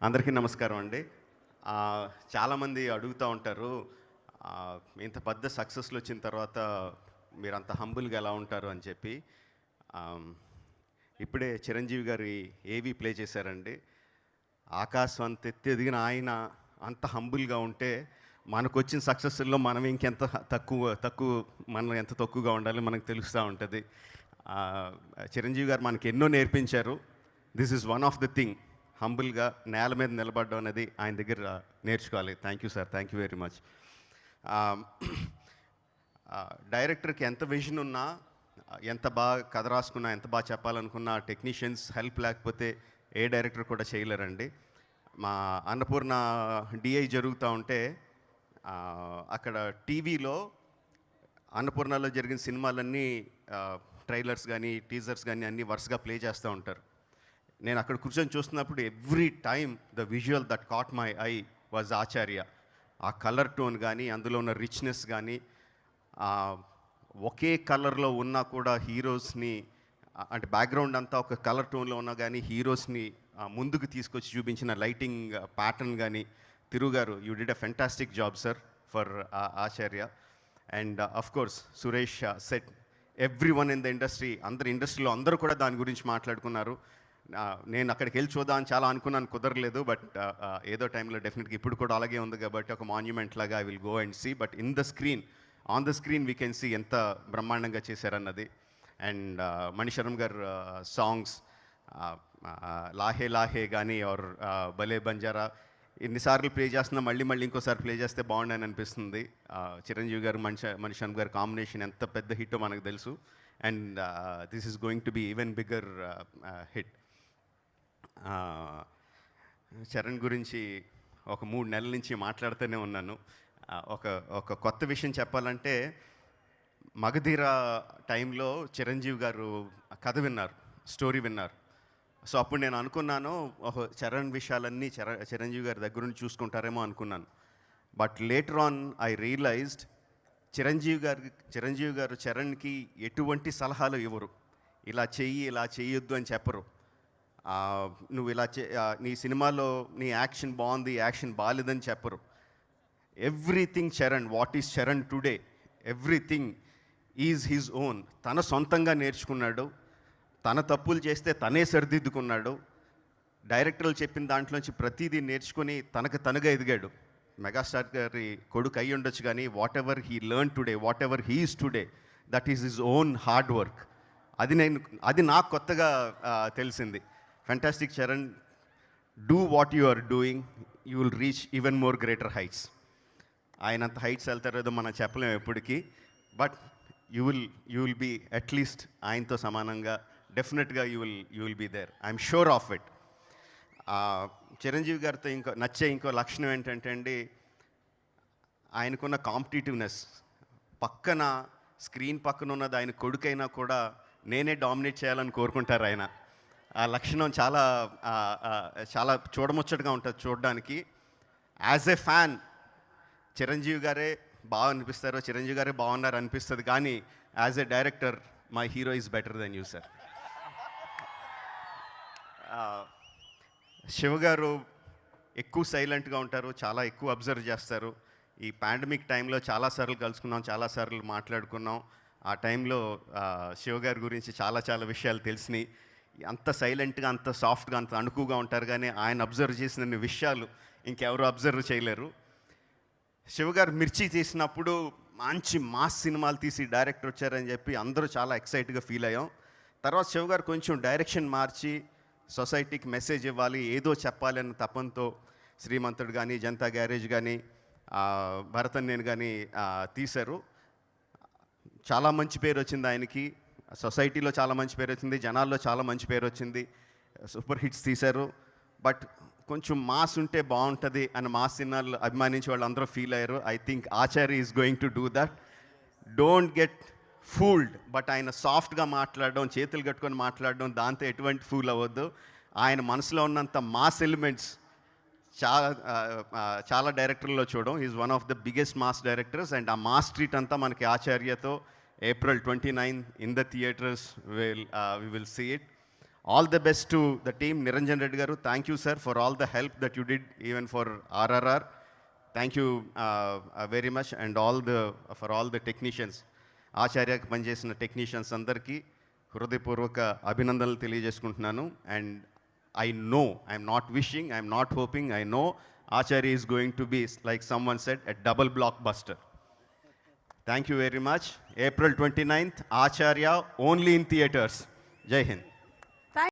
అందరికీ నమస్కారం అండి. చాలామంది అడుగుతూ ఉంటారు, ఇంత పెద్ద సక్సెస్‌లు వచ్చిన తర్వాత మీరంత హంబుల్‌గా ఎలా ఉంటారు అని చెప్పి. ఆహ్, ఇప్పుడే చిరంజీవి గారి 'ఏవి' ప్లే చేశారండి. ఆకాశం అంత ఎత్తు ఎదిగిన ఆయన అంత హంబుల్‌గా ఉంటే, మనకొచ్చిన సక్సెస్‌ల్లో మనం ఇంకెంత మనం ఎంత తక్కువగా ఉండాలో మనకు తెలుస్తూ ఉంటది. ఆహ్, చిరంజీవి గారు మనకి ఎన్నో నేర్పించారు. This is one of the thing. హంబుల్‌గా నేల మీద నిలబడడం అనేది ఆయన దగ్గర నేర్చుకోవాలి. Thank you sir. Thank you very much. Ah, డైరెక్టర్‌కి ఎంత విజన్ ఉన్నా, ఎంత బాగా కథ రాసుకున్నా, ఎంత బాగా చెప్పాలనుకున్నా, టెక్నీషియన్స్ హెల్ప్ లేకపోతే ఏ డైరెక్టర్ కూడా చేయలేరండి. మా అన్నపూర్ణ డిఐ జరుగుతూ ఉంటే, అక్కడ టీవీలో అన్నపూర్ణలో జరిగిన సినిమాలన్నీ ట్రైలర్స్ కానీ, టీజర్స్ కానీ అన్నీ వరుసగా ప్లే చేస్తూ ఉంటారు. నేను అక్కడ కూర్చొని చూస్తున్నప్పుడు every time the visual that caught my eye was Acharya. ఆ కలర్ టోన్ కానీ, అందులో ఉన్న రిచ్నెస్ కానీ, ఒకే కలర్లో ఉన్నా కూడా హీరోస్ని, అంటే బ్యాక్గ్రౌండ్ అంతా ఒక కలర్ టోన్లో ఉన్నా కానీ హీరోస్ని ముందుకు తీసుకొచ్చి చూపించిన లైటింగ్ ప్యాటర్న్ కానీ, తిరుగు గారు, you did a fantastic job sir for Acharya. And of course Suresh set every one in the industry, ఇండస్ట్రీలో అందరూ కూడా దాని గురించి మాట్లాడుకున్నారు. నేను అక్కడికి వెళ్ళి చూద్దామని చాలా అనుకున్నాను, కుదరలేదు. బట్ ఏదో టైంలో డెఫినెట్గా ఇప్పుడు కూడా అలాగే ఉంది కాబట్టి ఒక మాన్యుమెంట్ లాగా I will go and see. But on the screen we can see ఎంత బ్రహ్మాండంగా చేశారన్నది. అండ్ మణిశర్మ గారు సాంగ్స్, లాహే లాహే కానీ ఆర్ భలే బంజారా ఎన్నిసార్లు ప్లే చేస్తున్నా మళ్ళీ మళ్ళీ ఇంకోసారి ప్లే చేస్తే బాగుండని అనిపిస్తుంది. చిరంజీవి గారు మణిశర్మ గారు కాంబినేషన్ ఎంత పెద్ద హిట్టో మనకు తెలుసు. And this is going to be even bigger hit. Charan గురించి ఒక 3 నెలల నుంచి మాట్లాడుతూనే ఉన్నాను. ఒక కొత్త విషయం చెప్పాలంటే, మగధీర టైంలో చిరంజీవి గారు కథ విన్నారు, స్టోరీ విన్నారు. సో అప్పుడు నేను అనుకున్నాను, చరణ్ విషయాలన్నీ చిరంజీవి గారి దగ్గర నుంచి చూసుకుంటారేమో అనుకున్నాను. But later on I realised Chiranjeevi గారు చరణ్కి ఎటువంటి సలహాలు ఇవ్వరు. ఇలా చెయ్యి, ఇలా చేయొద్దు అని చెప్పరు. నువ్వు ఇలా నీ సినిమాలో నీ యాక్షన్ బాగుంది, యాక్షన్ బాగాలేదని చెప్పరు. Everything Charan, what is Charan today, everything is his own. తన సొంతంగా నేర్చుకున్నాడు. తన తప్పులు చేస్తే తనే సరిదిద్దుకున్నాడు. డైరెక్టర్లు చెప్పిన దాంట్లోంచి ప్రతిదీ నేర్చుకుని తనగా ఎదిగాడు. మెగాస్టార్ గారి కొడుకు అయ్యి ఉండొచ్చు కానీ whatever he learn today, whatever he is today, that is his own hard work. అది నాకు కొత్తగా తెలిసింది. Fantastic Charan, do what you are doing, you will reach even more greater heights. ఆయనంత హైట్స్ వెళ్తారేదో మనం చెప్పలేము ఎప్పటికీ. But you will be at least ఆయనతో సమానంగా definitely you will be there. I'm sure of it. Chiranjeevi గారితో ఇంకో లక్షణం ఏంటంటే అండి, ఆయనకున్న కాంపిటేటివ్నెస్. స్క్రీన్ పక్కన ఉన్నది ఆయన కొడుకైనా కూడా నేనే డామినేట్ చేయాలని కోరుకుంటారు ఆయన. ఆ లక్షణం చాలా చూడముచ్చటగా ఉంటుంది చూడడానికి. యాజ్ ఎ ఫ్యాన్ చిరంజీవి గారే బాగా అనిపిస్తారు, చిరంజీవి గారే బాగున్నారు అనిపిస్తుంది. కానీ as a director my hero is better than you sir. Shiva గారు ఎక్కువ సైలెంట్గా ఉంటారు, చాలా ఎక్కువ అబ్జర్వ్ చేస్తారు. ఈ పాండమిక్ టైంలో చాలాసార్లు కలుసుకున్నాం, చాలాసార్లు మాట్లాడుకున్నాం. ఆ టైంలో శివ గారి గురించి చాలా విషయాలు తెలిసినాయి. అంత సైలెంట్గా, అంత సాఫ్ట్గా, అంత అణుకుగా ఉంటారు. కానీ ఆయన అబ్జర్వ్ చేసిన విషయాలు ఇంకెవరు అబ్జర్వ్ చేయలేరు. శివగారు మిర్చి తీసినప్పుడు మంచి మాస్ సినిమాలు తీసి డైరెక్టర్ వచ్చారని చెప్పి అందరూ చాలా ఎక్సైట్గా ఫీల్ అయ్యాం. తర్వాత శివగారు కొంచెం డైరెక్షన్ మార్చి సొసైటీకి మెసేజ్ ఇవ్వాలి, ఏదో చెప్పాలి అన్న తపంతో శ్రీమంతుడు కానీ, జనతా గ్యారేజ్ కానీ, భరతన్ కానీ తీశారు. చాలా మంచి పేరు వచ్చింది ఆయనకి. సొసైటీలో చాలా మంచి పేరు వచ్చింది, జనాల్లో చాలా మంచి పేరు వచ్చింది. సూపర్ హిట్స్ తీశారు. బట్ కొంచెం మాస్ ఉంటే బాగుంటుంది అని మాస్ సినిమాలు అభిమానించే వాళ్ళు అందరూ ఫీల్ అయ్యారు. I think Acharya is going to do that. Don't get fooled. But ఆయన సాఫ్ట్గా మాట్లాడడం, చేతులు కట్టుకొని మాట్లాడడం, దాంతో ఎటువంటి ఫూల్ అవ్వద్దు. ఆయన మనసులో ఉన్నంత మాస్ ఎలిమెంట్స్ చాలా డైరెక్టర్లో చూడడం. Is one of the biggest mass directors. And ఆ మాస్ స్ట్రీట్ అంతా మనకి ఆచార్యతో April 29 in the theaters, we will see it. All the best to the team. Niranjan Reddy garu, thank you sir for all the help that you did even for RRR. Thank you very much, and for all the technicians. ఆచార్యకి పనిచేసిన technicians అందరికీ హృదయపూర్వక అభినందనలు తెలియజేసుకుంటున్నాను. And I know, I'm not wishing, I'm not hoping, I know Acharya is going to be, like someone said, a double blockbuster. Thank you very much. April 29th, Acharya, only in theaters. Jai Hind.